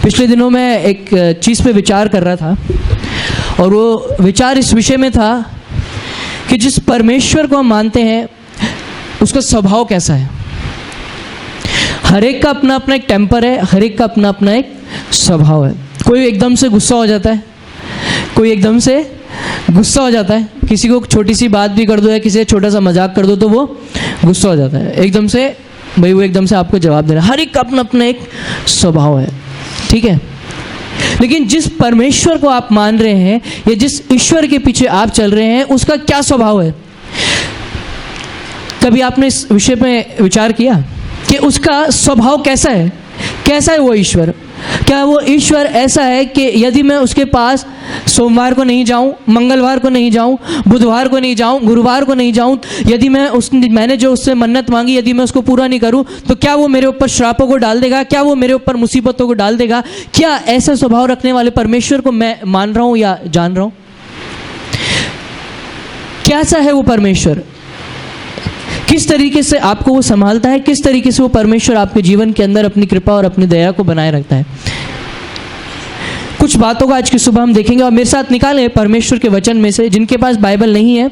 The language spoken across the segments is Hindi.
पिछले दिनों मैं एक चीज़ पे विचार कर रहा था और वो विचार इस विषय में था कि जिस परमेश्वर को हम मानते हैं उसका स्वभाव कैसा है। हर एक का अपना अपना एक टेम्पर है, हर एक का अपना अपना एक स्वभाव है। कोई एकदम से गुस्सा हो जाता है, कोई एकदम से गुस्सा हो जाता है, किसी को छोटी सी बात भी कर दो या किसी छोटा सा मजाक कर दो तो वो गुस्सा हो जाता है, एकदम से भाई वो एकदम से आपको जवाब दे रहा है। हर एक का अपना अपना एक स्वभाव है, ठीक है। लेकिन जिस परमेश्वर को आप मान रहे हैं या जिस ईश्वर के पीछे आप चल रहे हैं उसका क्या स्वभाव है? कभी आपने इस विषय में विचार किया कि उसका स्वभाव कैसा है? कैसा है वो ईश्वर? क्या वो ईश्वर ऐसा है कि यदि मैं उसके पास सोमवार को नहीं जाऊं, मंगलवार को नहीं जाऊं, बुधवार को नहीं जाऊं, गुरुवार को नहीं जाऊं, यदि मैंने जो उससे मन्नत मांगी यदि मैं उसको पूरा नहीं करूं तो क्या वो मेरे ऊपर श्रापों को डाल देगा? क्या वो मेरे ऊपर मुसीबतों को डाल देगा? क्या ऐसा स्वभाव रखने वाले परमेश्वर को मैं मान रहा हूं या जान रहा हूं? कैसा है वो परमेश्वर? किस तरीके से आपको वो संभालता है? किस तरीके से वो परमेश्वर आपके जीवन के अंदर अपनी कृपा और अपनी दया को बनाए रखता है? कुछ बातों को आज की सुबह हम देखेंगे और मेरे साथ निकालें परमेश्वर के वचन में से। जिनके पास बाइबल नहीं है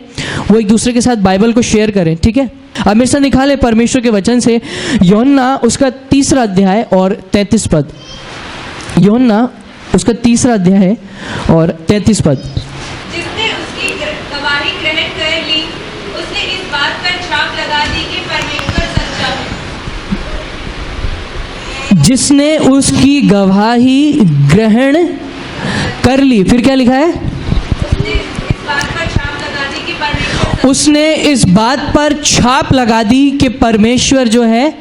वो एक दूसरे के साथ बाइबल को शेयर करें, ठीक है। अब मेरे साथ निकालें परमेश्वर के वचन से यूहन्ना उसका 3 अध्याय और 33 पद। यूहन्ना उसका 3 अध्याय और 33 पद। जिसने उसकी गवाही ग्रहण कर ली उसने इस बात पर छाप लगा दी कि परमेश्वर सच्चा है। जिसने उसकी गवाही ग्रहण कर ली, फिर क्या लिखा है? उसने इस बात पर छाप लगा दी कि परमेश्वर जो है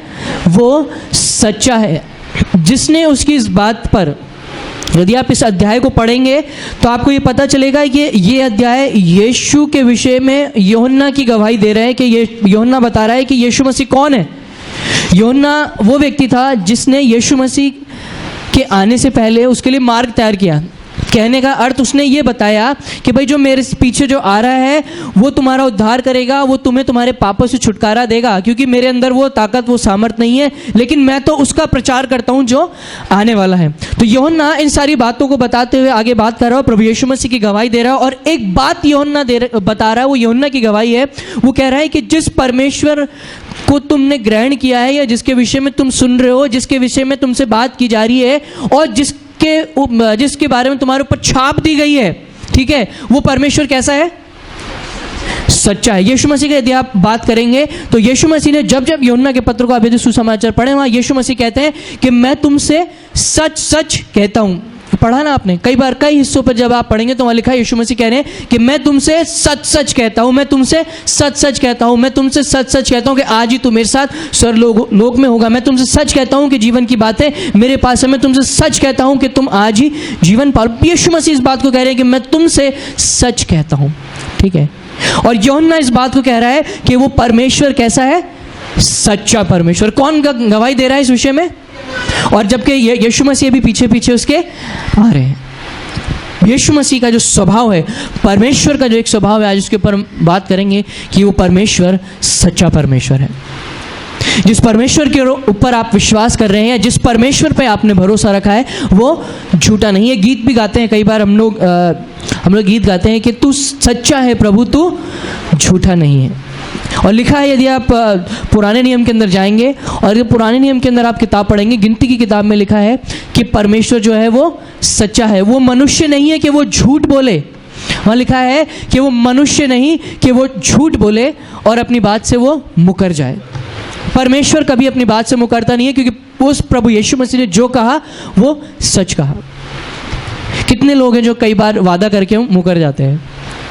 वो सच्चा है। जिसने उसकी इस बात पर, यदि आप इस अध्याय को पढ़ेंगे तो आपको ये पता चलेगा कि ये अध्याय यीशु के विषय में यूहन्ना की गवाही दे रहा है कि ये यूहन्ना बता रहा है कि यीशु मसीह कौन है। यूहन्ना वो व्यक्ति था जिसने यीशु मसीह के आने से पहले उसके लिए मार्ग तैयार किया। कहने का अर्थ उसने ये बताया कि भाई जो मेरे पीछे जो आ रहा है वो तुम्हारा उद्धार करेगा, वो तुम्हें तुम्हारे पापों से छुटकारा देगा, क्योंकि मेरे अंदर वो ताकत वो सामर्थ नहीं है, लेकिन मैं तो उसका प्रचार करता हूं जो आने वाला है। तो यूहन्ना इन सारी बातों को बताते हुए आगे बात कर रहा है, प्रभु यीशु मसीह की गवाही दे रहा है। और एक बात यूहन्ना बता रहा है, वो यूहन्ना की गवाही है। वो कह रहा है कि जिस परमेश्वर को तुमने ग्रहण किया है या जिसके विषय में तुम सुन रहे हो, जिसके विषय में तुमसे बात की जा रही है और जिसके बारे में तुम्हारे ऊपर छाप दी गई है, ठीक है, वो परमेश्वर कैसा है? सच्चा है। यीशु मसीह का यदि आप बात करेंगे तो यीशु मसीह ने जब जब यूहन्ना के पत्र को आप यदि सुसमाचार पढ़े वहां यीशु मसीह कहते हैं कि मैं तुमसे सच सच कहता हूं। पढ़ा ना आपने? कई बार कई हिस्सों पर जब आप पढ़ेंगे तो वहां लिखा है यीशु मसीह कह रहे हैं कि मैं तुमसे सच सच कहता हूं, मैं तुमसे सच सच कहता हूं, मैं तुमसे सच सच कहता हूं कि आज ही तू मेरे साथ स्वर्गलोक में होगा। मैं तुमसे सच कहता हूं कि जीवन की बातें मेरे पास है। मैं तुमसे सच कहता हूं कि तुम आज ही जीवन पाओ। यीशु मसीह इस बात को कह रहे हैं कि मैं तुमसे सच कहता हूं, ठीक है। और यूहन्ना इस बात को कह रहा है कि वो परमेश्वर कैसा है? सच्चा परमेश्वर। कौन गवाही दे रहा है इस विषय में? और जबकि यीशु मसीह भी पीछे पीछे उसके आ रहे हैं। यीशु मसीह का जो स्वभाव है, परमेश्वर का जो एक स्वभाव है, आज उसके ऊपर हम बात करेंगे कि वो परमेश्वर सच्चा परमेश्वर है। जिस परमेश्वर के ऊपर आप विश्वास कर रहे हैं, जिस परमेश्वर पे आपने भरोसा रखा है, वो झूठा नहीं है। गीत भी गाते हैं कई बार हम लोग गीत गाते हैं कि तू सच्चा है प्रभु, तू झूठा नहीं है। और लिखा है, यदि आप पुराने नियम के अंदर जाएंगे और पुराने नियम के अंदर आप किताब पढ़ेंगे, गिनती की किताब में लिखा है कि परमेश्वर जो है वो सच्चा है। वो मनुष्य नहीं है कि वो झूठ बोले। वहाँ लिखा है कि वो मनुष्य नहीं कि वो झूठ बोले और अपनी बात से वो मुकर जाए। परमेश्वर कभी अपनी बात से मुकरता नहीं है, क्योंकि उस प्रभु यीशु मसीह ने जो कहा वो सच कहा। कितने लोग हैं जो कई बार वादा करके मुकर जाते हैं,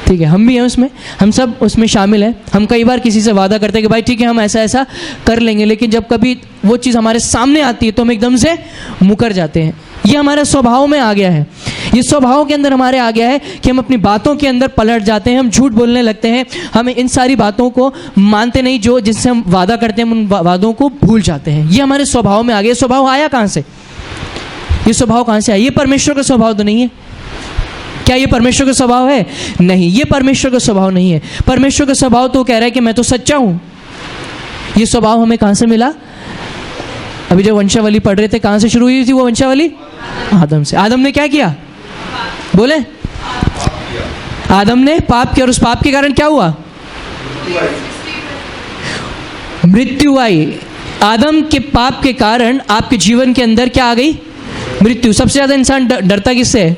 ठीक है, हम भी हैं उसमें, हम सब उसमें शामिल हैं। हम कई बार किसी से वादा करते हैं कि भाई ठीक है हम ऐसा ऐसा कर लेंगे, लेकिन जब कभी वो चीज़ हमारे सामने आती है तो हम एकदम से मुकर जाते हैं। ये हमारे स्वभाव में आ गया है, ये स्वभाव के अंदर हमारे आ गया है कि हम अपनी बातों के अंदर पलट जाते हैं, हम झूठ बोलने लगते हैं, हम इन सारी बातों को मानते नहीं जो जिससे हम वादा करते हैं, हम उन वादों को भूल जाते हैं। ये हमारे स्वभाव में आ गया। स्वभाव आया कहाँ से? ये स्वभाव कहाँ से आया? ये परमेश्वर का स्वभाव तो नहीं है। क्या ये परमेश्वर का स्वभाव है? नहीं, ये परमेश्वर का स्वभाव नहीं है। परमेश्वर का स्वभाव तो कह रहा है कि मैं तो सच्चा हूं। ये स्वभाव हमें कहां से मिला? अभी जब वंशावली पढ़ रहे थे, कहां से शुरू हुई थी वो वंशावली? आदम से। आदम ने क्या किया? बोले, आदम ने पाप किया और उस पाप के कारण क्या हुआ? मृत्यु आई। आदम के पाप के कारण आपके जीवन के अंदर क्या आ गई? मृत्यु। सबसे ज़्यादा इंसान डरता किससे है?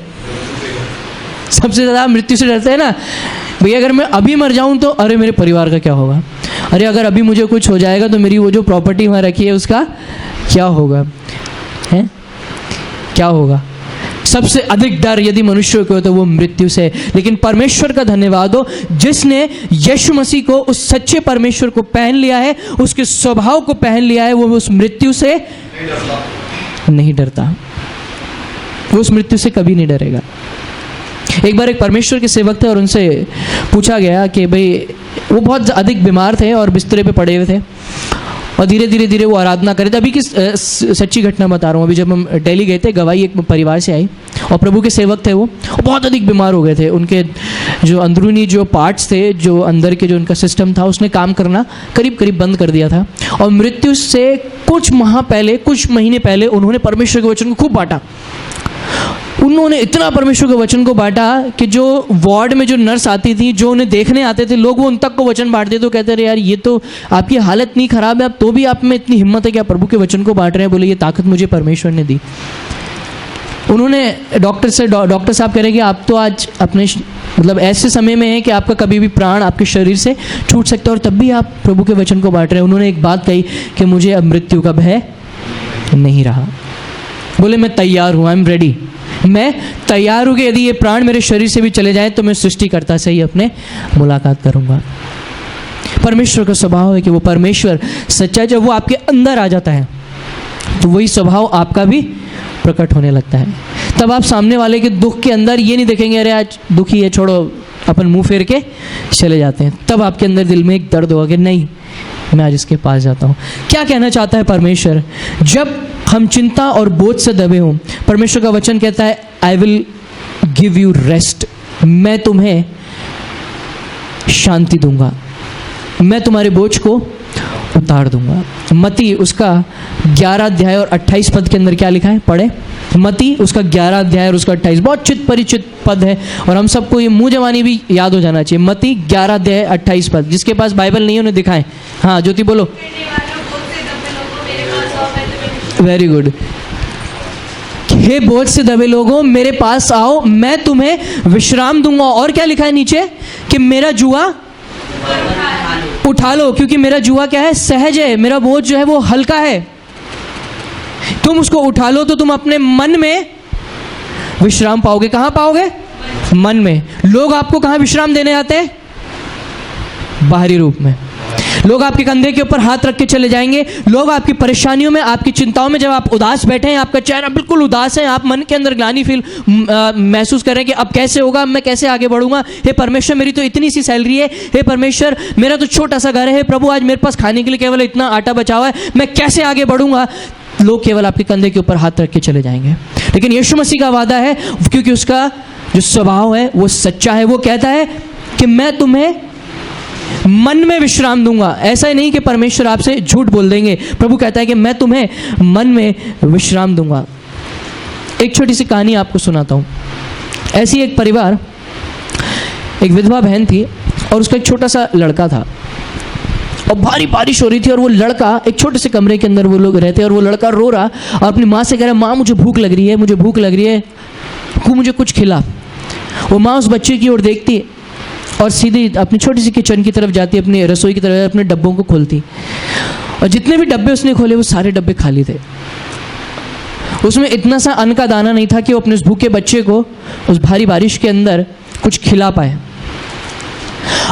सबसे ज़्यादा मृत्यु से डरते हैं ना भैया। अगर मैं अभी मर जाऊं तो अरे मेरे परिवार का क्या होगा, अरे अगर अभी मुझे कुछ हो जाएगा तो मेरी वो जो प्रॉपर्टी वहाँ रखी है उसका क्या होगा, है क्या होगा। सबसे अधिक डर यदि मनुष्य को हो तो वो मृत्यु से। लेकिन परमेश्वर का धन्यवाद हो जिसने यीशु मसीह को, उस सच्चे परमेश्वर को पहन लिया है, उसके स्वभाव को पहन लिया है। वो उस मृत्यु से नहीं डरता, वो उस मृत्यु से कभी नहीं डरेगा। एक बार एक परमेश्वर के सेवक थे और उनसे पूछा गया कि भाई, वो बहुत अधिक बीमार थे और बिस्तरे पे पड़े हुए थे और धीरे धीरे वो आराधना कर रहे थे। अभी की सच्ची घटना बता रहा हूँ। अभी जब हम दिल्ली गए थे, गवाही एक परिवार से आई और प्रभु के सेवक थे, वो बहुत अधिक बीमार हो गए थे। उनके जो अंदरूनी जो पार्ट्स थे, जो अंदर के जो उनका सिस्टम था, उसने काम करना करीब बंद कर दिया था। और मृत्यु से कुछ माह पहले, कुछ महीने पहले उन्होंने परमेश्वर के वचन को खूब बांटा। उन्होंने इतना परमेश्वर के वचन को बांटा कि जो वार्ड में जो नर्स आती थी, जो उन्हें देखने आते थे लोग, वो उन तक को वचन बांटते तो कहते रहे यार ये तो आपकी हालत नहीं खराब है, आप तो भी आप में इतनी हिम्मत है कि आप प्रभु के वचन को बांट रहे हैं। बोले ये ताकत मुझे परमेश्वर ने दी। उन्होंने डॉक्टर साहब कह रहे कि आप तो आज अपने मतलब ऐसे समय में है कि आपका कभी भी प्राण आपके शरीर से छूट सकता है और तब भी आप प्रभु के वचन को बांट रहे हैं। उन्होंने एक बात कही कि मुझे अब मृत्यु का भय नहीं रहा। बोले मैं तैयार हूँ, आई एम रेडी, मैं तैयार हूँ कि यदि ये प्राण मेरे शरीर से भी चले जाएं तो मैं सृष्टिकर्ता से ही अपने मुलाकात करूँगा। परमेश्वर का स्वभाव है कि वो परमेश्वर सच्चा, जब वो आपके अंदर आ जाता है तो वही स्वभाव आपका भी प्रकट होने लगता है। तब आप सामने वाले के दुख के अंदर ये नहीं देखेंगे अरे आज दुखी है छोड़ो, अपन मुंह फेर के चले जाते हैं। तब आपके अंदर दिल में एक दर्द होगा कि नहीं, मैं आज इसके पास जाता हूँ। क्या कहना चाहता है परमेश्वर? जब हम चिंता और बोझ से दबे हों, परमेश्वर का वचन कहता है I will give you rest, मैं तुम्हें शांति दूंगा, मैं तुम्हारे बोझ को उतार दूंगा। मती उसका 11 अध्याय और 28 पद के अंदर क्या लिखा है? पढ़े। मती उसका 11 अध्याय और उसका 28, बहुत चित परिचित पद है और हम सबको ये मुंह जवानी भी याद हो जाना चाहिए। मती 11 अध्याय 28 पद। जिसके पास बाइबल नहीं है उन्हें दिखाएं। हाँ ज्योति बोलो। Very good. हे बोझ से दबे लोगों मेरे पास आओ, मैं तुम्हें विश्राम दूंगा। और क्या लिखा है नीचे? कि मेरा जुआ उठा लो, क्योंकि मेरा जुआ क्या है? सहज है, मेरा बोझ जो है वो हल्का है। तुम उसको उठा लो तो तुम अपने मन में विश्राम पाओगे। कहां पाओगे? मन में। लोग आपको कहां विश्राम देने आते हैं? बाहरी रूप में। लोग आपके कंधे के ऊपर हाथ रख के चले जाएंगे। लोग आपकी परेशानियों में, आपकी चिंताओं में, जब आप उदास बैठे हैं, आपका चेहरा बिल्कुल उदास है, आप मन के अंदर ग्लानि महसूस कर रहे हैं कि अब कैसे होगा, मैं कैसे आगे बढ़ूंगा। हे परमेश्वर मेरी तो इतनी सी सैलरी है, हे परमेश्वर मेरा तो छोटा सा घर है, हे प्रभु आज मेरे पास खाने के लिए केवल इतना आटा बचा हुआ है, मैं कैसे आगे बढ़ूंगा। लोग केवल आपके कंधे के ऊपर हाथ रख के चले जाएंगे। लेकिन यीशु मसीह का वादा है, क्योंकि उसका जो स्वभाव है वो सच्चा है, वो कहता है कि मैं तुम्हें मन में विश्राम दूंगा। ऐसा ही नहीं कि परमेश्वर आपसे झूठ बोल देंगे। प्रभु कहता है कि मैं तुम्हें मन में विश्राम दूंगा। एक छोटी सी कहानी आपको सुनाता हूँ। ऐसी एक परिवार, एक विधवा बहन थी और उसका एक छोटा सा लड़का था और भारी बारिश हो रही थी और वो लड़का एक छोटे से कमरे के अंदर वो लोग रहते और वो लड़का रो रहा और अपनी माँ से कह रहा माँ मुझे भूख लग रही है, मुझे भूख लग रही है, तू मुझे कुछ खिला। वो माँ उस बच्चे की ओर देखती है और सीधी अपनी छोटी सी किचन की तरफ जाती, अपनी रसोई की तरफ, अपने डब्बों को खोलती और जितने भी डब्बे उसने खोले वो सारे डब्बे खाली थे। उसमें इतना सा अन्न का दाना नहीं था कि वो अपने उस भूखे बच्चे को उस भारी बारिश के अंदर कुछ खिला पाए।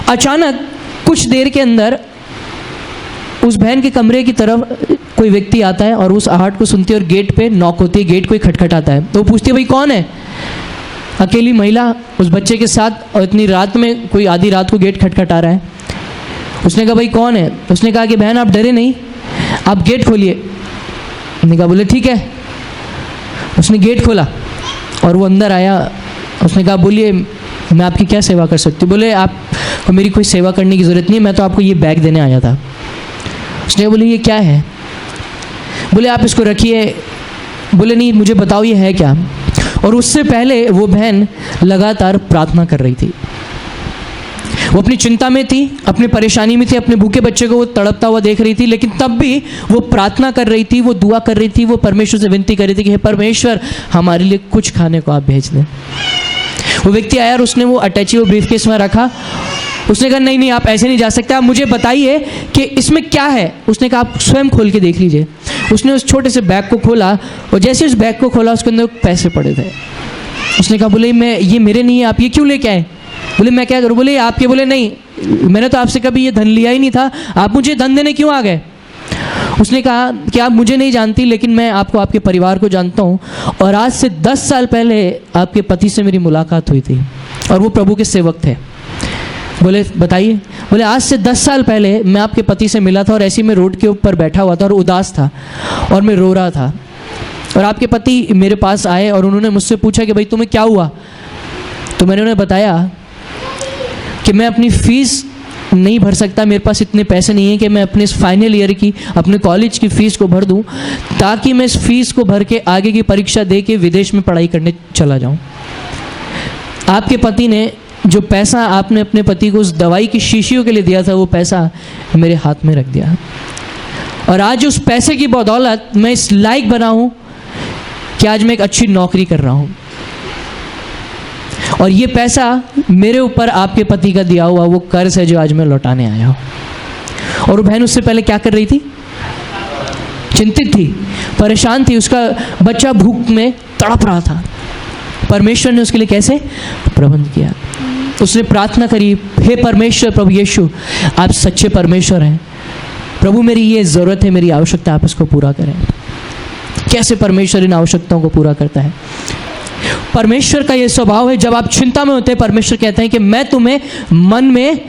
अचानक कुछ देर के अंदर उस बहन के कमरे की तरफ कोई व्यक्ति आता है और उस आहट को सुनती है और गेट पे नॉक होती है, गेट कोई खटखटाता है। तो वो पूछती है भाई कौन है? अकेली महिला उस बच्चे के साथ और इतनी रात में, कोई आधी रात को गेट खटखटा रहा है। उसने कहा भाई कौन है? उसने कहा कि बहन आप डरे नहीं, आप गेट खोलिए। उसने कहा बोले ठीक है। उसने गेट खोला और वो अंदर आया। उसने कहा बोलिए मैं आपकी क्या सेवा कर सकती हूँ? बोले आपको मेरी कोई सेवा करने की ज़रूरत नहीं है, मैं तो आपको ये बैग देने आया था। उसने बोले ये क्या है? बोले आप इसको रखिए, बोले नहीं, मुझे बताओ ये है क्या। और उससे पहले वो बहन लगातार प्रार्थना कर रही थी। वो अपनी चिंता में थी, अपनी परेशानी में थी, अपने भूखे बच्चे को वो तड़पता हुआ देख रही थी, लेकिन तब भी वो प्रार्थना कर रही थी, वो दुआ कर रही थी, वो परमेश्वर से विनती कर रही थी कि हे परमेश्वर, हमारे लिए कुछ खाने को आप भेज दें। वो व्यक्ति आया और उसने वो अटैची वो ब्रीफकेस में रखा। उसने कहा नहीं नहीं, आप ऐसे नहीं जा सकते, आप मुझे बताइए कि इसमें क्या है। उसने कहा आप स्वयं खोल के देख लीजिए। उसने उस छोटे से बैग को खोला और जैसे उस बैग को खोला उसके अंदर पैसे पड़े थे। उसने कहा बोले मैं, ये मेरे नहीं है, आप ये क्यों लेके आए। बोले मैं क्या करूँ। बोले आपके। बोले नहीं, मैंने तो आपसे कभी ये धन लिया ही नहीं था, आप मुझे धन देने क्यों आ गए। उसने कहा कि आप मुझे नहीं जानती, लेकिन मैं आपको, आपके परिवार को जानता हूँ, और आज से 10 साल पहले आपके पति से मेरी मुलाकात हुई थी और वो प्रभु के सेवक थे। बोले बताइए। बोले आज से 10 साल पहले मैं आपके पति से मिला था और ऐसे ही मैं रोड के ऊपर बैठा हुआ था और उदास था और मैं रो रहा था, और आपके पति मेरे पास आए और उन्होंने मुझसे पूछा कि भाई तुम्हें क्या हुआ। तो मैंने उन्हें बताया कि मैं अपनी फ़ीस नहीं भर सकता, मेरे पास इतने पैसे नहीं हैं कि मैं अपने इस फाइनल ईयर की, अपने कॉलेज की फ़ीस को भर दूं, ताकि मैं इस फ़ीस को भर के आगे की परीक्षा दे के विदेश में पढ़ाई करने चला जाऊं। आपके पति ने जो पैसा आपने अपने पति को उस दवाई की शीशियों के लिए दिया था, वो पैसा मेरे हाथ में रख दिया, और आज उस पैसे की बदौलत मैं इस लायक बना हूँ कि आज मैं एक अच्छी नौकरी कर रहा हूँ, और ये पैसा मेरे ऊपर आपके पति का दिया हुआ वो कर्ज है जो आज मैं लौटाने आया हूँ। और वो बहन उससे पहले क्या कर रही थी, चिंतित थी, परेशान थी, उसका बच्चा भूख में तड़प रहा था। परमेश्वर ने उसके लिए कैसे प्रबंध किया। उसने प्रार्थना करी, हे परमेश्वर प्रभु यीशु, आप सच्चे परमेश्वर हैं, प्रभु मेरी ये ज़रूरत है, मेरी आवश्यकता, आप इसको पूरा करें। कैसे परमेश्वर इन आवश्यकताओं को पूरा करता है। परमेश्वर का ये स्वभाव है, जब आप चिंता में होते हैं परमेश्वर कहते हैं कि मैं तुम्हें मन में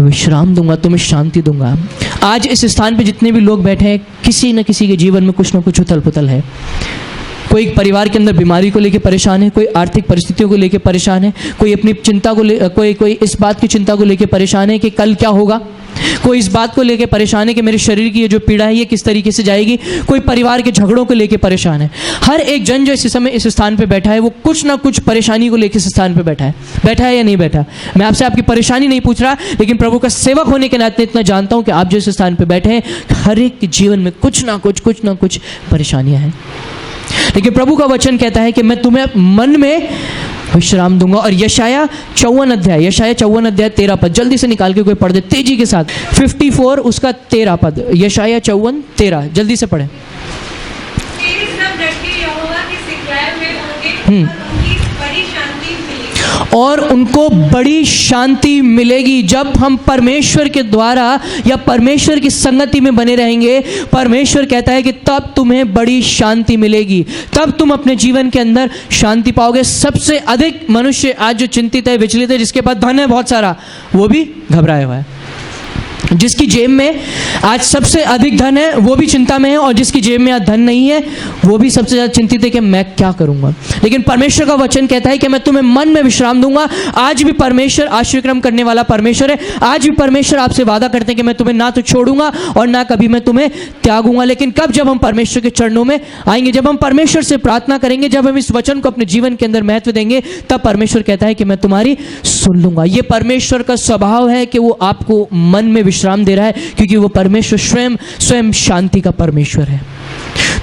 विश्राम दूंगा, तुम्हें शांति दूंगा। आज इस स्थान पे जितने भी लोग बैठे हैं, किसी न किसी के जीवन में कुछ ना कुछ उथल पुथल है। कोई परिवार के अंदर बीमारी को लेकर परेशान है, कोई आर्थिक परिस्थितियों को लेकर परेशान है, कोई अपनी चिंता को कोई इस बात की चिंता को लेकर परेशान है कि कल क्या होगा, कोई इस बात को लेकर परेशान है कि मेरे शरीर की ये जो पीड़ा है ये किस तरीके से जाएगी, कोई परिवार के झगड़ों को लेकर परेशान है। हर एक जन जो इस समय इस स्थान पे बैठा है वो कुछ ना कुछ परेशानी को लेकर इस स्थान पे बैठा है या नहीं बैठा। मैं आपसे आपकी परेशानी नहीं पूछ रहा, लेकिन प्रभु का सेवक होने के नाते इतना जानता हूं कि आप जो इस स्थान पे बैठे हैं, हर एक के जीवन में कुछ ना कुछ परेशानियां हैं, लेकिन प्रभु का वचन कहता है कि मैं तुम्हें मन में विश्राम दूंगा। और यशाया 54 अध्याय 13 पद, जल्दी से निकाल के कोई पढ़ दे तेजी के साथ। 54 उसका 13 पद, यशाया 54:13, जल्दी से पढ़े। तेरे सब लड़के यहोवा के सिखलाए हुए होंगे और उनको बड़ी शांति मिलेगी। जब हम परमेश्वर के द्वारा या परमेश्वर की संगति में बने रहेंगे, परमेश्वर कहता है कि तब तुम्हें बड़ी शांति मिलेगी, तब तुम अपने जीवन के अंदर शांति पाओगे। सबसे अधिक मनुष्य आज जो चिंतित है, विचलित है, जिसके पास धन है बहुत सारा, वो भी घबराया हुआ है। जिसकी जेब में आज सबसे अधिक धन है वो भी चिंता में है, और जिसकी जेब में आज धन नहीं है वो भी सबसे ज़्यादा चिंतित है कि मैं क्या करूंगा। लेकिन परमेश्वर का वचन कहता है कि मैं तुम्हें मन में विश्राम दूंगा। आज भी परमेश्वर आशीर्वाद करने वाला परमेश्वर है। आज भी परमेश्वर आपसे वादा करते हैं कि मैं तुम्हें ना तो छोड़ूंगा और ना कभी मैं तुम्हें त्यागूंगा। लेकिन कब? जब हम परमेश्वर के चरणों में आएंगे, जब हम परमेश्वर से प्रार्थना करेंगे, जब हम इस वचन को अपने जीवन के अंदर महत्व देंगे, तब परमेश्वर कहता है कि मैं तुम्हारी सुन लूंगा। ये परमेश्वर का स्वभाव है कि वो आपको मन में विश्राम दे रहा है, क्योंकि वो परमेश्वर स्वयं शांति का परमेश्वर है।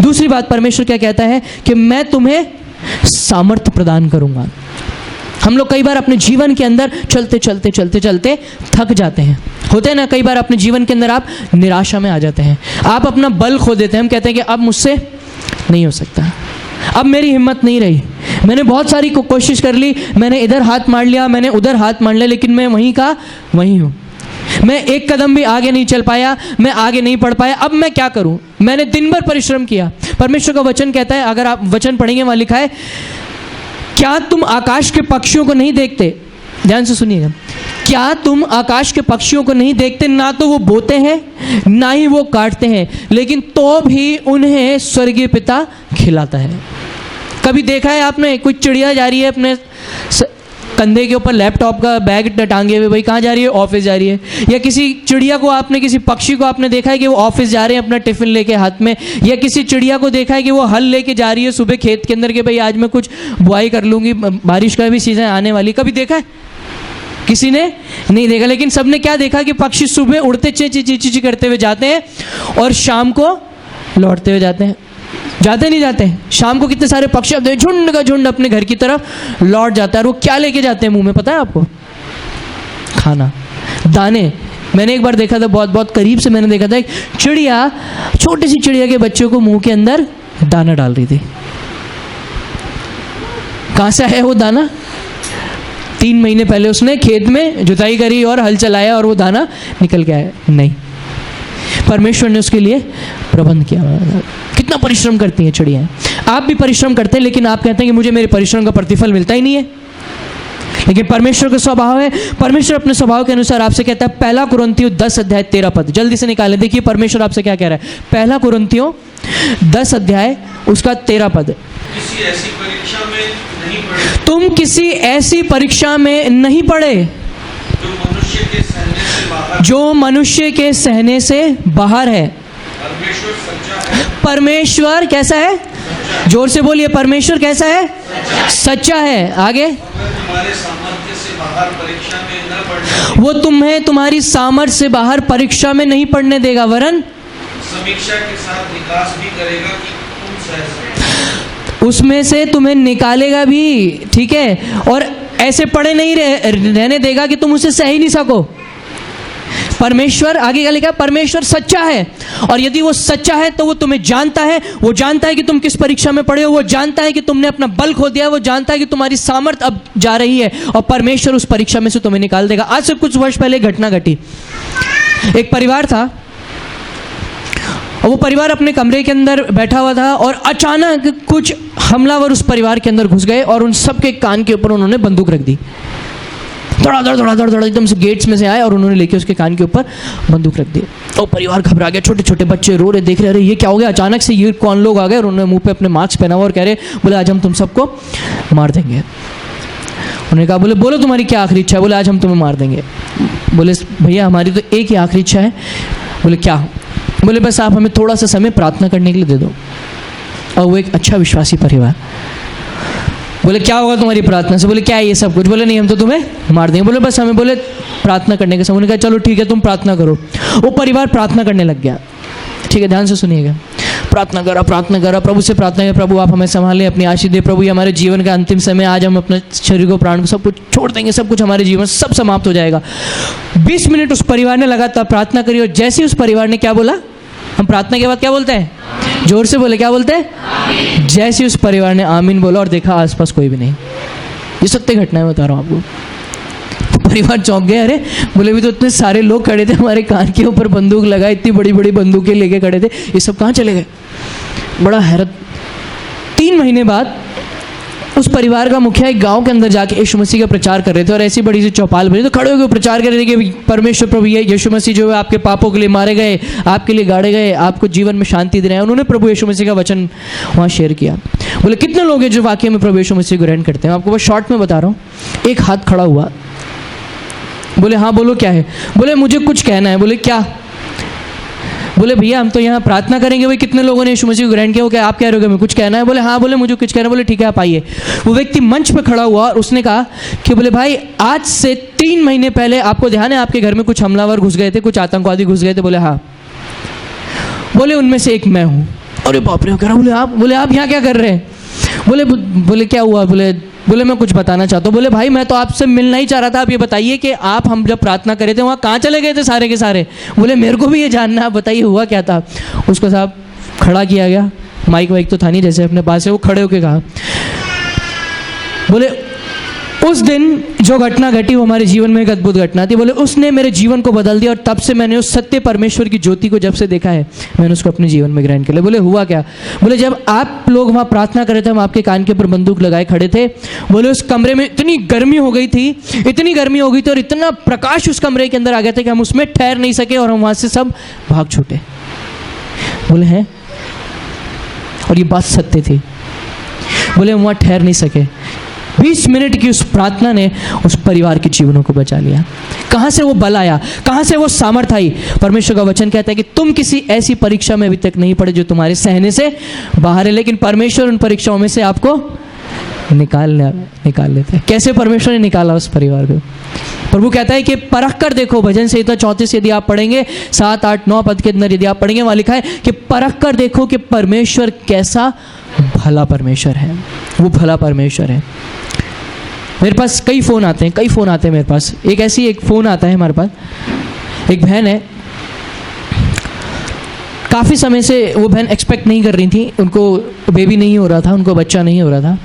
दूसरी बात परमेश्वर क्या कहता है कि मैं तुम्हें सामर्थ्य प्रदान करूंगा। हम लोग कई बार अपने जीवन के अंदर चलते थक जाते हैं। होते हैं ना, कई बार अपने जीवन के अंदर आप निराशा में आ जाते हैं, आप अपना बल खो देते हैं। हम कहते हैं कि अब मुझसे नहीं हो सकता, अब मेरी हिम्मत नहीं रही, मैंने बहुत सारी कोशिश कर ली, मैंने इधर हाथ मार लिया, मैंने उधर हाथ मार लिया, लेकिन मैं वहीं का वहीं हूँ। मैं एक कदम भी आगे नहीं चल पाया, मैं आगे नहीं बढ़ पाया, अब मैं क्या करूं? मैंने दिन भर परिश्रम किया। परमेश्वर का वचन कहता है, अगर आप वचन पढ़ेंगे वहां लिखा है, क्या तुम आकाश के पक्षियों को नहीं देखते? ध्यान से सुनिएगा, क्या तुम आकाश के पक्षियों को नहीं देखते? ना तो वो बोते हैं, ना ही वो काटते हैं, लेकिन तो भी उन्हें स्वर्गीय पिता खिलाता है। कभी देखा है आपने कोई चिड़िया जा रही है अपने कंधे के ऊपर लैपटॉप का बैग टांगे हुए, भाई कहाँ जा रही है? ऑफिस जा रही है। या किसी चिड़िया को आपने, किसी पक्षी को आपने देखा है कि वो ऑफिस जा रहे हैं अपना टिफिन लेके हाथ में, या किसी चिड़िया को देखा है कि वो हल लेके जा रही है सुबह खेत के अंदर कि भाई आज मैं कुछ बुआई कर लूँगी, बारिश का भी सीज़न आने वाली। कभी देखा है? किसी ने नहीं देखा। लेकिन सबने क्या देखा कि पक्षी सुबह उड़ते ची ची ची ची करते हुए जाते हैं और शाम को लौटते हुए जाते हैं। जाते नहीं जाते हैं? शाम को कितने सारे पक्षी आते हैं, झुंड का झुंड अपने घर की तरफ लौट जाता है। और वो क्या लेके जाते हैं मुंह में, पता है आपको? खाना, दाने। मैंने एक बार देखा था, बहुत बहुत करीब से मैंने देखा था, एक चिड़िया, छोटी सी चिड़िया के बच्चों को मुंह के अंदर दाना डाल रही थी। कहाँ से आया वो दाना? 3 महीने पहले उसने खेत में जुताई करी और हल चलाया और वो दाना निकल के आया? नहीं, परमेश्वर ने उसके लिए प्रबंध किया। कितना परिश्रम करती हैं चिड़ियाँ। आप भी परिश्रम करते हैं, लेकिन आप कहते हैं कि मुझे मेरे परिश्रम का प्रतिफल मिलता ही नहीं है। लेकिन परमेश्वर का स्वभाव है, परमेश्वर अपने स्वभाव के अनुसार आपसे कहता है। 1 कुरिन्थियों 10 अध्याय 13 पद जल्दी से निकालें। देखिए परमेश्वर आपसे क्या कह रहा है। 1 कुरिन्थियों 10 अध्याय उसका 13 पद। किसी ऐसी परीक्षा में नहीं पड़े, तुम किसी ऐसी परीक्षा में नहीं पड़े जो मनुष्य के सहने से बाहर है। परमेश्वर सच्चा है। परमेश्वर कैसा है? जोर से बोलिए, परमेश्वर कैसा है? सच्चा है। आगे, तुम्हारे सामर्थ्य से बाहर परीक्षा में न पड़ने, वो तुम्हें तुम्हारी सामर्थ्य से बाहर परीक्षा में नहीं पड़ने देगा, वरन समीक्षा के साथ विकास भी करेगा कि तुम सह सको। उसमें से तुम्हें निकालेगा भी, ठीक है, और ऐसे पड़े नहीं रहने देगा कि तुम उसे सह ही नहीं सको। परमेश्वर, आगे क्या लिखा? परमेश्वर सच्चा है, और यदि वो सच्चा है तो वो तुम्हें जानता है। वो जानता है कि तुम किस परीक्षा में पड़े हो, वो जानता है कि तुमने अपना बल खो दिया, वो जानता है कि तुम्हारी सामर्थ्य अब जा रही है, और परमेश्वर उस परीक्षा में से तुम्हें निकाल देगा। आज से कुछ वर्ष पहले घटना घटी। एक परिवार था और वो परिवार अपने कमरे के अंदर बैठा हुआ था और अचानक कुछ हमलावर उस परिवार के अंदर घुस गए और उन सबके कान के ऊपर उन्होंने बंदूक रख दी। धड़ाधड़ एकदम से गेट्स में से आए और उन्होंने लेके उसके कान के ऊपर बंदूक रख दी। तो परिवार घबरा गया, छोटे छोटे बच्चे रो रहे, देख रहे, अरे ये क्या हो गया? अचानक से ये कौन लोग आ गए? और उन्होंने मुंह पे अपने मास्क पहना हुआ और कह रहे, बोले आज हम तुम सबको मार देंगे। उन्होंने कहा, बोले बोलो तुम्हारी क्या आखिरी इच्छा है? बोले आज हम तुम्हें मार देंगे। बोले भैया हमारी तो एक ही आखिरी इच्छा है। बोले क्या? बोले बस आप हमें थोड़ा सा समय प्रार्थना करने के लिए दे दो। और वो एक अच्छा विश्वासी परिवार। बोले क्या होगा तुम्हारी प्रार्थना से? बोले क्या है ये सब कुछ? बोले नहीं हम तो तुम्हें मार देंगे। बोले बस हमें बोले प्रार्थना करने का समय। उन्होंने कहा चलो ठीक है तुम प्रार्थना करो। वो परिवार प्रार्थना करने लग गया। ठीक है, ध्यान से सुनिएगा। प्रार्थना करा, प्रभु से प्रार्थना किया, प्रभु आप हमें संभालें, अपनी आशीष दे प्रभु, ये हमारे जीवन का अंतिम समय, आज हम अपने शरीर को, प्राण को, सब कुछ छोड़ देंगे, सब कुछ हमारे जीवन सब समाप्त हो जाएगा। 20 मिनट उस परिवार ने लगातार प्रार्थना करी और जैसे ही उस परिवार ने क्या बोला, हम प्रार्थना के बाद क्या बोलते हैं? जोर से बोले, क्या बोलते हैं? जैसे उस परिवार ने आमीन बोला और देखा आसपास कोई भी नहीं। ये सत्य घटना है, बता रहा हूँ आपको। तो परिवार चौंक गए, अरे बोले भी तो इतने सारे लोग खड़े थे, हमारे कान के ऊपर बंदूक लगा, इतनी बड़ी बड़ी बंदूकें लेके खड़े थे, ये सब कहाँ चले गए? बड़ा हैरत। 3 महीने बाद उस परिवार का मुखिया एक गांव के अंदर जाके यीशु मसीह का प्रचार कर रहे थे और ऐसी बड़ी सी चौपाल बनी, तो खड़े होकर प्रचार कर रहे थे कि परमेश्वर प्रभु यीशु मसीह जो है आपके पापों के लिए मारे गए, आपके लिए गाड़े गए, आपको जीवन में शांति दे रहे हैं। उन्होंने प्रभु यीशु मसीह का वचन वहाँ शेयर किया। बोले कितने लोग हैं जो वाकई में प्रभु यीशु मसीह को ग्रहण करते हैं? आपको बस शॉर्ट में बता रहा हूँ। एक हाथ खड़ा हुआ। बोले हाँ बोलो क्या है? बोले मुझे कुछ कहना है। बोले क्या? बोले भैया हम तो यहाँ प्रार्थना करेंगे, भाई कितने लोगों ने यीशु मसीह को ग्रहण किया? क्या आप कह रहे हो मैं कुछ कहना है? बोले हाँ। बोले मुझे कुछ कहना है। बोले ठीक है आप आइए। वो व्यक्ति मंच पे खड़ा हुआ और उसने कहा कि बोले भाई आज से 3 महीने पहले आपको ध्यान है आपके घर में कुछ हमलावर घुस गए थे, कुछ आतंकवादी घुस गए थे? बोले हाँ। बोले उनमें से एक मैं हूँ। अरे बाप रे, कह रहा बोले आप यहाँ क्या कर रहे हैं? बोले क्या हुआ? बोले मैं कुछ बताना चाहता हूँ। बोले भाई मैं तो आपसे मिलना ही चाह रहा था, आप ये बताइए कि आप हम जब प्रार्थना करे थे वहाँ कहाँ चले गए थे सारे के सारे? बोले मेरे को भी ये जानना है, आप बताइए हुआ क्या था? उसको साहब खड़ा किया गया, माइक वाइक तो था नहीं जैसे अपने पास है, वो खड़े होके कहा, बोले उस दिन जो घटना घटी वो हमारे जीवन में एक अद्भुत घटना थी। बोले उसने मेरे जीवन को बदल दिया और तब से मैंने उस सत्य परमेश्वर की ज्योति को जब से देखा है मैंने उसको अपने जीवन में ग्रहण कर लिया। बोले हुआ क्या? बोले जब आप लोग वहाँ प्रार्थना कर रहे थे, हम आपके कान के ऊपर बंदूक लगाए खड़े थे। बोले उस कमरे में इतनी गर्मी हो गई थी, इतनी गर्मी हो गई थी और इतना प्रकाश उस कमरे के अंदर आ गया था कि हम उसमें ठहर नहीं सके और हम वहाँ से सब भाग छूटे। बोले हैं, और ये बात सत्य थी। बोले हम वहाँ ठहर नहीं सके। 20 मिनट की उस प्रार्थना ने उस परिवार के जीवनों को बचा लिया। कहाँ से वो बल आया, कहाँ से वो सामर्थ आई? परमेश्वर का वचन कहता है कि तुम किसी ऐसी परीक्षा में अभी तक नहीं पड़े जो तुम्हारे सहने से बाहर है, लेकिन परमेश्वर उन परीक्षाओं में से आपको निकाल लेते हैं। कैसे परमेश्वर ने निकाला उस परिवार को? प्रभु कहता है कि परख कर देखो। भजन संहिता 34 यदि आप पढ़ेंगे 7, 8, 9 पद के अंदर यदि आप पढ़ेंगे, वहाँ लिखा है कि परख कर देखो कि परमेश्वर कैसा भला परमेश्वर है। वो भला परमेश्वर है। मेरे पास कई फ़ोन आते हैं मेरे पास। एक फ़ोन आता है हमारे पास, एक बहन है, काफ़ी समय से वो बहन एक्सपेक्ट नहीं कर रही थी, उनको बेबी नहीं हो रहा था, उनको बच्चा नहीं हो रहा था,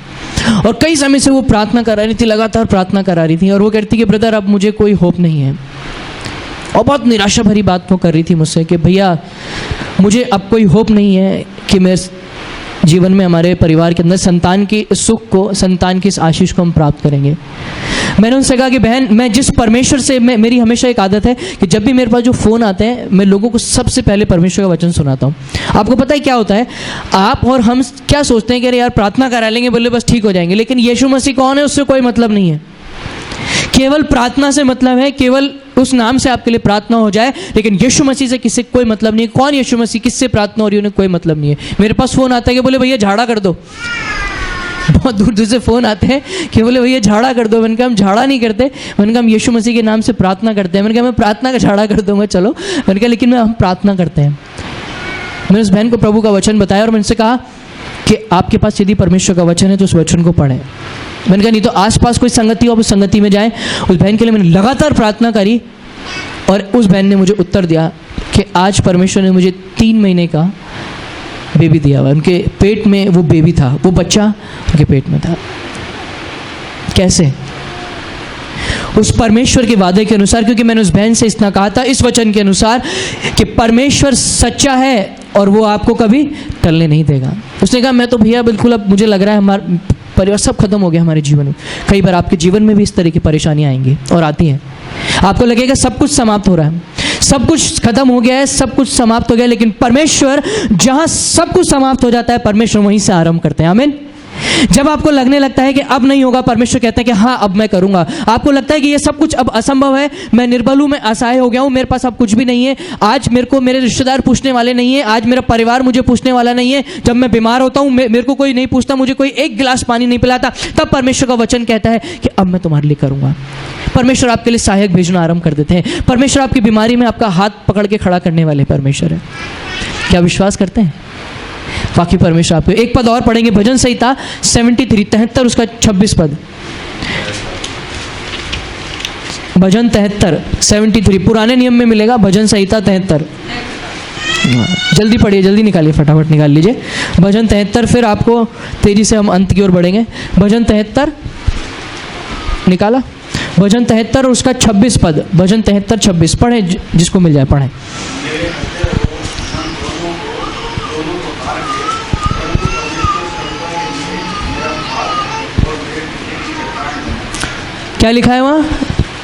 और कई समय से वो प्रार्थना करा रही थी, लगातार प्रार्थना करा रही थी, और वो कहती कि ब्रदर अब मुझे कोई होप नहीं है। और बहुत निराशा भरी बात वो कर रही थी मुझसे कि भैया मुझे अब कोई होप नहीं है कि मेरे जीवन में, हमारे परिवार के अंदर संतान की सुख को, संतान की इस आशीष को हम प्राप्त करेंगे। मैंने उनसे कहा कि बहन, मैं जिस परमेश्वर से, मेरी हमेशा एक आदत है कि जब भी मेरे पास जो फ़ोन आते हैं मैं लोगों को सबसे पहले परमेश्वर का वचन सुनाता हूँ। आपको पता है क्या होता है, आप और हम क्या सोचते हैं कि अरे यार प्रार्थना करा लेंगे, बोले बस ठीक हो जाएंगे, लेकिन यीशु मसीह कौन है उससे कोई मतलब नहीं है। केवल प्रार्थना से मतलब है, केवल उस नाम से आपके लिए प्रार्थना हो जाए, लेकिन यीशु मसीह से किसी कोई मतलब नहीं है। कौन यीशु मसीह, किससे प्रार्थना हो रही है, उन्हें कोई मतलब नहीं है। मेरे पास फ़ोन आता है कि बोले भैया झाड़ा कर दो, बहुत दूर दूर से फ़ोन आते हैं कि बोले भैया झाड़ा कर दो। मैंने कहा हम झाड़ा नहीं करते, मैंने कहा हम यीशु मसीह के नाम से प्रार्थना करते हैं। मैंने कहा मैं प्रार्थना का झाड़ा कर दूंगा, चलो। मैंने कहा लेकिन हम प्रार्थना करते हैं। मैंने उस बहन को प्रभु का वचन बताया और मैंने उनसे कहा कि आपके पास यदि परमेश्वर का वचन है तो उस वचन को पढ़ें। मैंने कहा नहीं तो आसपास कोई संगति हो, आप उस संगति में जाएं। उस बहन के लिए मैंने लगातार प्रार्थना करी और उस बहन ने मुझे उत्तर दिया कि आज परमेश्वर ने मुझे 3 महीने का बेबी दिया हुआ। उनके पेट में वो बेबी था, वो बच्चा उनके पेट में था। कैसे? उस परमेश्वर के वादे के अनुसार, क्योंकि मैंने उस बहन से इतना कहा था इस वचन के अनुसार कि परमेश्वर सच्चा है और वो आपको कभी टलने नहीं देगा। उसने कहा मैं तो भैया बिल्कुल, अब मुझे लग रहा है हमारा परिवार सब खत्म हो गया हमारे जीवन में। कई बार आपके जीवन में भी इस तरह की परेशानियां आएंगी और आती हैं। आपको लगेगा सब कुछ समाप्त हो रहा है, सब कुछ खत्म हो गया है, सब कुछ समाप्त हो गया, लेकिन परमेश्वर जहां सब कुछ समाप्त हो जाता है, परमेश्वर वहीं से आरंभ करते हैं। आमीन। जब आपको लगने लगता है कि अब नहीं होगा, परमेश्वर कहते हैं कि हाँ अब मैं करूंगा। आपको लगता है कि ये सब कुछ अब असंभव है, मैं निर्बल हूं, मैं असहाय हो गया हूं, मेरे पास अब कुछ भी नहीं है, आज मेरे को मेरे रिश्तेदार पूछने वाले नहीं है, आज मेरा परिवार मुझे पूछने वाला नहीं है, जब मैं बीमार होता हूं मेरे को कोई नहीं पूछता, मुझे कोई एक गिलास पानी नहीं पिलाता, तब परमेश्वर का वचन कहता है कि अब मैं तुम्हारे लिए करूंगा। परमेश्वर आपके लिए सहायक भेजना आरंभ कर देते हैं। परमेश्वर आपकी बीमारी में आपका हाथ पकड़ के खड़ा करने वाले परमेश्वर है। क्या विश्वास करते हैं? बाकी परमेश्वर आपको। एक पद और पढ़ेंगे, भजन संहिता 73 उसका 26 पद। भजन 73 पुराने नियम में मिलेगा, भजन संहिता 73। जल्दी पढ़िए, जल्दी निकालिए, फटाफट निकाल लीजिए। भजन 73, फिर आपको तेजी से हम अंत की ओर बढ़ेंगे। भजन 73 निकाला, भजन 73 और उसका 26 पद। भजन 73 26 पढ़े, जिसको मिल जाए पढ़े। क्या लिखा है वहाँ?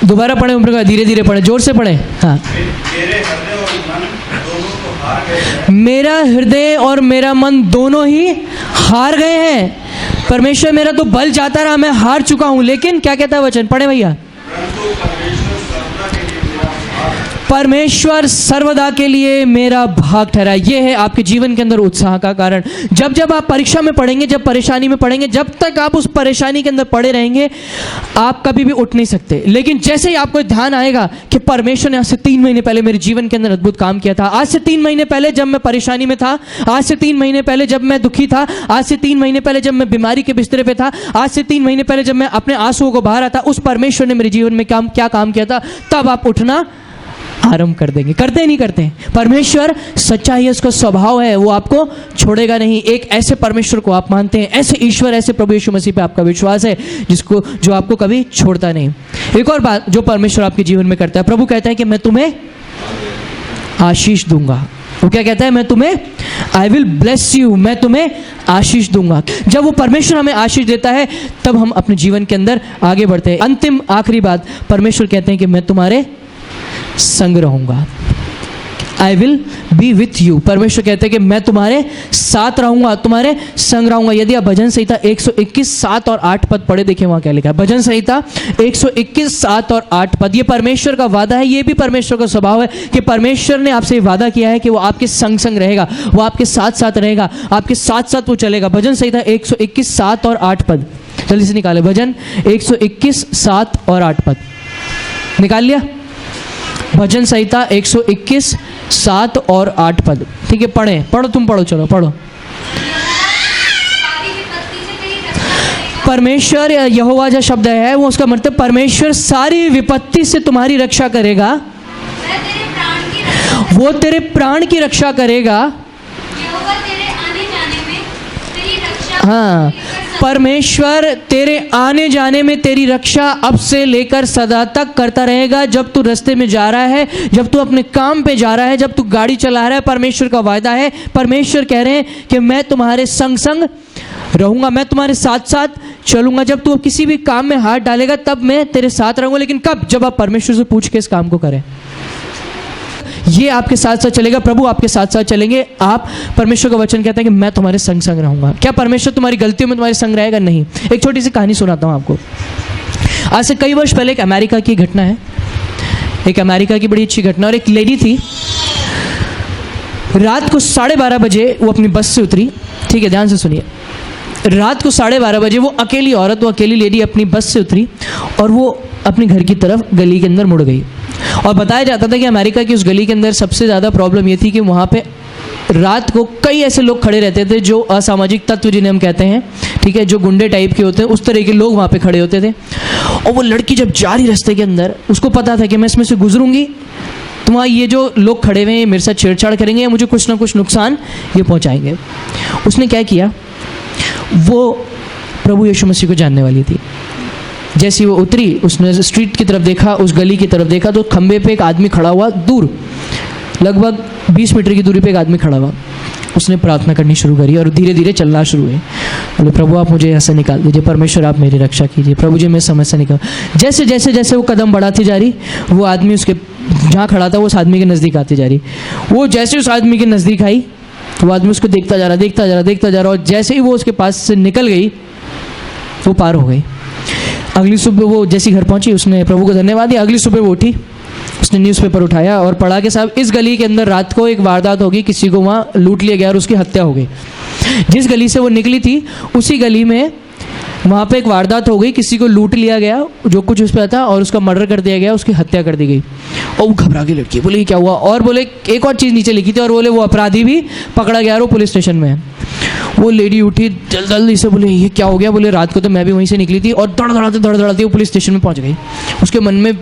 दोबारा पढ़े, उम्र का धीरे धीरे पढ़े, जोर से पढ़े। हाँ। मेरा हृदय और मेरा मन दोनों ही हार गए हैं। परमेश्वर मेरा तो बल जाता रहा, मैं हार चुका हूं, लेकिन क्या कहता है वचन? पढ़े भैया। परमेश्वर सर्वदा के लिए मेरा भाग ठहरा। ये है आपके जीवन के अंदर उत्साह का कारण। जब जब आप परीक्षा में पड़ेंगे, जब परेशानी में पड़ेंगे, जब तक आप उस परेशानी के अंदर पड़े रहेंगे, आप कभी भी उठ नहीं सकते। लेकिन जैसे ही आपको ध्यान आएगा कि परमेश्वर ने आज से 3 महीने पहले मेरे जीवन के अंदर अद्भुत काम किया था, आज से 3 महीने पहले जब मैं परेशानी में था, आज से 3 महीने पहले जब मैं दुखी था, आज से 3 महीने पहले जब मैं बीमारी के बिस्तरे पे था, आज से 3 महीने पहले जब मैं अपने आंसुओं को बहा रहा था, उस परमेश्वर ने मेरे जीवन में क्या काम किया था, तब आप उठना आरंभ कर देंगे। करते नहीं करते? परमेश्वर सच्चा ही उसका स्वभाव है, वो आपको छोड़ेगा नहीं। एक ऐसे परमेश्वर को आप मानते हैं, ऐसे ईश्वर, ऐसे प्रभु यीशु मसीह पे आपका विश्वास है, जो आपको कभी छोड़ता नहीं। एक और बात जो परमेश्वर आपके जीवन में करता है, प्रभु कहता है कि मैं तुम्हें आशीष दूंगा। वो क्या कहता है? मैं तुम्हें, आई विल ब्लेस यू, मैं तुम्हें आशीष दूंगा। जब वो परमेश्वर हमें आशीष देता है, तब हम अपने जीवन के अंदर आगे बढ़ते हैं। अंतिम आखिरी बात, परमेश्वर कहते हैं कि मैं तुम्हारे संग रहूंगा। I will be with you. परमेश्वर कहते हैं कि मैं तुम्हारे साथ रहूंगा, तुम्हारे संग रहूंगा। यदि आप भजन संहिता 121 7 और 8 पद पढ़े, देखिए वहां क्या लिखा है। भजन संहिता 121 7 और 8 पद, ये परमेश्वर का वादा है, ये भी परमेश्वर का स्वभाव है कि परमेश्वर ने आपसे वादा किया है कि वो आपके संग संग रहेगा, वो आपके साथ साथ रहेगा, आपके साथ साथ वो चलेगा। भजन संहिता 121 7 और 8 पद जल्दी से निकाले। भजन 121 7 और 8 पद निकाल लिया। भजन संहिता 121 7 और 8 पद, ठीक है, पढ़ो, तुम पढ़ो, चलो पढ़ो। परमेश्वर यहोवा जो शब्द है वो उसका मतलब परमेश्वर सारी विपत्ति से तुम्हारी रक्षा करेगा, वो तेरे प्राण की रक्षा करेगा। हाँ, परमेश्वर तेरे आने जाने में तेरी रक्षा अब से लेकर सदा तक करता रहेगा। जब तू रास्ते में जा रहा है, जब तू अपने काम पे जा रहा है, जब तू गाड़ी चला रहा है, परमेश्वर का वायदा है। परमेश्वर कह रहे हैं कि मैं तुम्हारे संग संग रहूंगा, मैं तुम्हारे साथ साथ चलूंगा। जब तू किसी भी काम में हाथ डालेगा तब मैं तेरे साथ रहूंगा। लेकिन कब? जब आप परमेश्वर से पूछ के इस काम को करें। ये आपके साथ साथ चलेगा, प्रभु आपके साथ साथ चलेंगे। आप, परमेश्वर का वचन कहता है कि मैं तुम्हारे संग संग रहूंगा। क्या परमेश्वर तुम्हारी गलतियों में तुम्हारे संग रहेगा? नहीं। एक छोटी सी कहानी सुनाता हूं आपको। आज से कई वर्ष पहले एक अमेरिका की घटना है, एक अमेरिका की बड़ी अच्छी घटना। और एक लेडी थी, रात को 12:30 बजे वो अपनी बस से उतरी, ठीक है, ध्यान से सुनिए। रात को 12:30 बजे वो अकेली औरत, वो अकेली लेडी अपनी बस से उतरी और वो अपने घर की तरफ गली के अंदर मुड़ गई। और बताया जाता था कि अमेरिका की उस गली के अंदर सबसे ज़्यादा प्रॉब्लम ये थी कि वहाँ पे रात को कई ऐसे लोग खड़े रहते थे जो असामाजिक तत्व जिन्हें हम कहते हैं, ठीक है, जो गुंडे टाइप के होते हैं, उस तरह के लोग वहाँ पे खड़े होते थे। और वो लड़की जब जा रही रास्ते के अंदर, उसको पता था कि मैं इसमें से गुजरूंगी तो वहाँ ये जो लोग खड़े हुए हैं मेरे साथ छेड़छाड़ करेंगे, मुझे कुछ ना कुछ नुकसान ये पहुँचाएंगे। उसने क्या किया, वो प्रभु यीशु मसीह को जानने वाली थी। जैसी वो उतरी, उसने स्ट्रीट की तरफ देखा, उस गली की तरफ देखा तो खंबे पे एक आदमी खड़ा हुआ, दूर लगभग 20 मीटर की दूरी पे एक आदमी खड़ा हुआ। उसने प्रार्थना करनी शुरू करी और धीरे धीरे चलना शुरू हुई। बोले प्रभु आप मुझे यहाँ से निकाल दीजिए, परमेश्वर आप मेरी रक्षा कीजिए, प्रभु जी मैं समस्या निकाल। जैसे जैसे जैसे वो कदम बढ़ाती जा रही, वो आदमी उसके जहाँ खड़ा था वो उस आदमी के नज़दीक आती जा रही। वो जैसे उस आदमी के नज़दीक आई तो वो आदमी उसको देखता जा रहा और जैसे ही वो उसके पास से निकल गई वो पार हो गई। अगली सुबह वो जैसी घर पहुंची, उसने प्रभु को धन्यवाद दिया। अगली सुबह वो उठी, उसने न्यूज़पेपर उठाया और पढ़ा कि साहब इस गली के अंदर रात को एक वारदात होगी, किसी को वहाँ लूट लिया गया और उसकी हत्या हो गई। जिस गली से वो निकली थी उसी गली में वहाँ पे एक वारदात हो गई, किसी को लूट लिया गया जो कुछ उस पर था और उसका मर्डर कर दिया गया, उसकी हत्या कर दी गई। और वो घबरा गई लड़की, बोले क्या हुआ? और बोले एक और चीज़ नीचे लिखी थी और बोले वो अपराधी भी पकड़ा गया और वो पुलिस स्टेशन में है। वो लेडी उठी जल्दी से, बोले ये क्या हो गया? बोले रात को तो मैं भी वहीं से निकली थी और धड़धड़ाते वो पुलिस स्टेशन में पहुंच गई। उसके मन में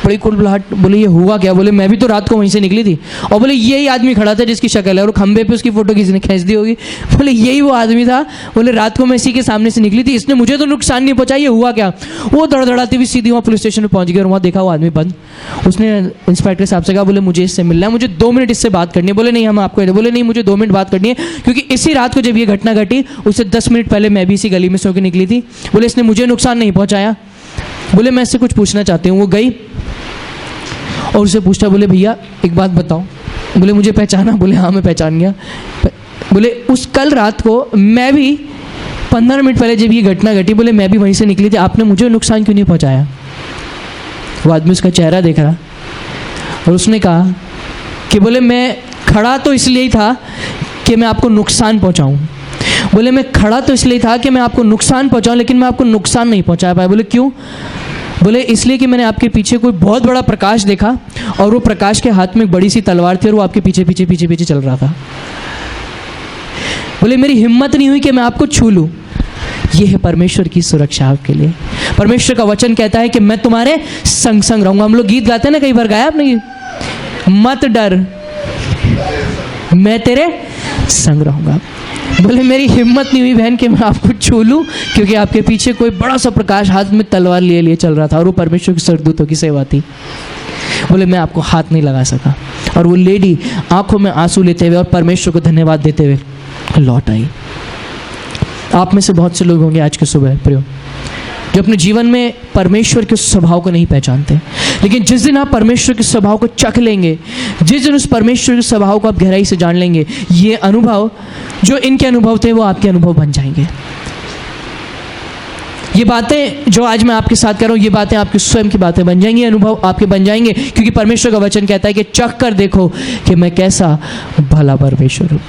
बड़ी कुलबुलाहट, बोले ये हुआ क्या? बोले मैं भी तो रात को वहीं से निकली थी। और बोले यही आदमी खड़ा था जिसकी शक्ल है और खंबे पे उसकी फोटो किसी ने खींच दी होगी। बोले यही वो आदमी था, बोले रात को मैं इसी के सामने से निकली थी, इसने मुझे तो नुकसान नहीं पहुंचाया, ये हुआ क्या? वो धड़धड़ाती हुई सीधी वहाँ पुलिस स्टेशन में पहुंच गई और वहाँ देखा वो आदमी बंद। उसने इंस्पेक्टर साहब से कहा, बोले मुझे इससे मिलना है, मुझे 2 मिनट इससे बात करनी है। बोले नहीं हम आपको, बोले नहीं मुझे 2 मिनट बात करनी है क्योंकि इसी रात को जब ये घटना घटी उससे 10 मिनट पहले मैं भी इसी गली में सो के निकली थी। बोले इसने मुझे नुकसान नहीं पहुँचाया। बोले मैं इससे कुछ पूछना चाहती हूँ। वो गई और उससे पूछा, बोले भैया एक बात बताओ। बोले मुझे पहचाना? बोले हाँ मैं पहचान गया। बोले उस कल रात को मैं भी 15 मिनट पहले जब ये घटना घटी, बोले मैं भी वहीं से निकली थी, आपने मुझे नुकसान क्यों नहीं पहुंचाया? वो आदमी उसका चेहरा देख रहा और उसने कहा कि बोले मैं खड़ा तो इसलिए ही था कि मैं आपको नुकसान पहुंचाऊं। बोले मैं खड़ा तो इसलिए था कि मैं आपको नुकसान पहुंचाऊं, लेकिन मैं आपको नुकसान नहीं पहुंचा पाया। बोले क्यों? बोले इसलिए कि मैंने आपके पीछे कोई बहुत बड़ा प्रकाश देखा और वो प्रकाश के हाथ में एक बड़ी सी तलवार थी और वो आपके पीछे पीछे पीछे पीछे चल रहा था। बोले मेरी हिम्मत नहीं हुई कि मैं आपको छू लूं। ये है परमेश्वर की सुरक्षा आपके लिए। परमेश्वर का वचन कहता है कि मैं तुम्हारे संग संग रहूंगा। हम लोग गीत गाते हैं ना, कई बार गाया आपने, मत डर मैं तेरे संग रहूंगा। बोले मेरी हिम्मत नहीं हुई बहन कि मैं आपको छू लूं क्योंकि आपके पीछे कोई बड़ा सा प्रकाश हाथ में तलवार लिए चल रहा था और वो परमेश्वर के सरदूतों की सेवा थी। बोले मैं आपको हाथ नहीं लगा सका। और वो लेडी आंखों में आंसू लेते हुए और परमेश्वर को धन्यवाद देते हुए लौट आई। आप में से बहुत से लोग होंगे आज के सुबह प्रियो, जो अपने जीवन में परमेश्वर के स्वभाव को नहीं पहचानते। लेकिन जिस दिन आप परमेश्वर के स्वभाव को चख लेंगे, जिस दिन उस परमेश्वर के स्वभाव को आप गहराई से जान लेंगे, ये अनुभव जो इनके अनुभव थे वो आपके अनुभव बन जाएंगे। ये बातें जो आज मैं आपके साथ कर रहा हूँ, ये बातें आपकी स्वयं की बातें बन जाएंगी, अनुभव आपके बन जाएंगे, क्योंकि परमेश्वर का वचन कहता है कि चख कर देखो कि मैं कैसा भला परमेश्वर हूँ।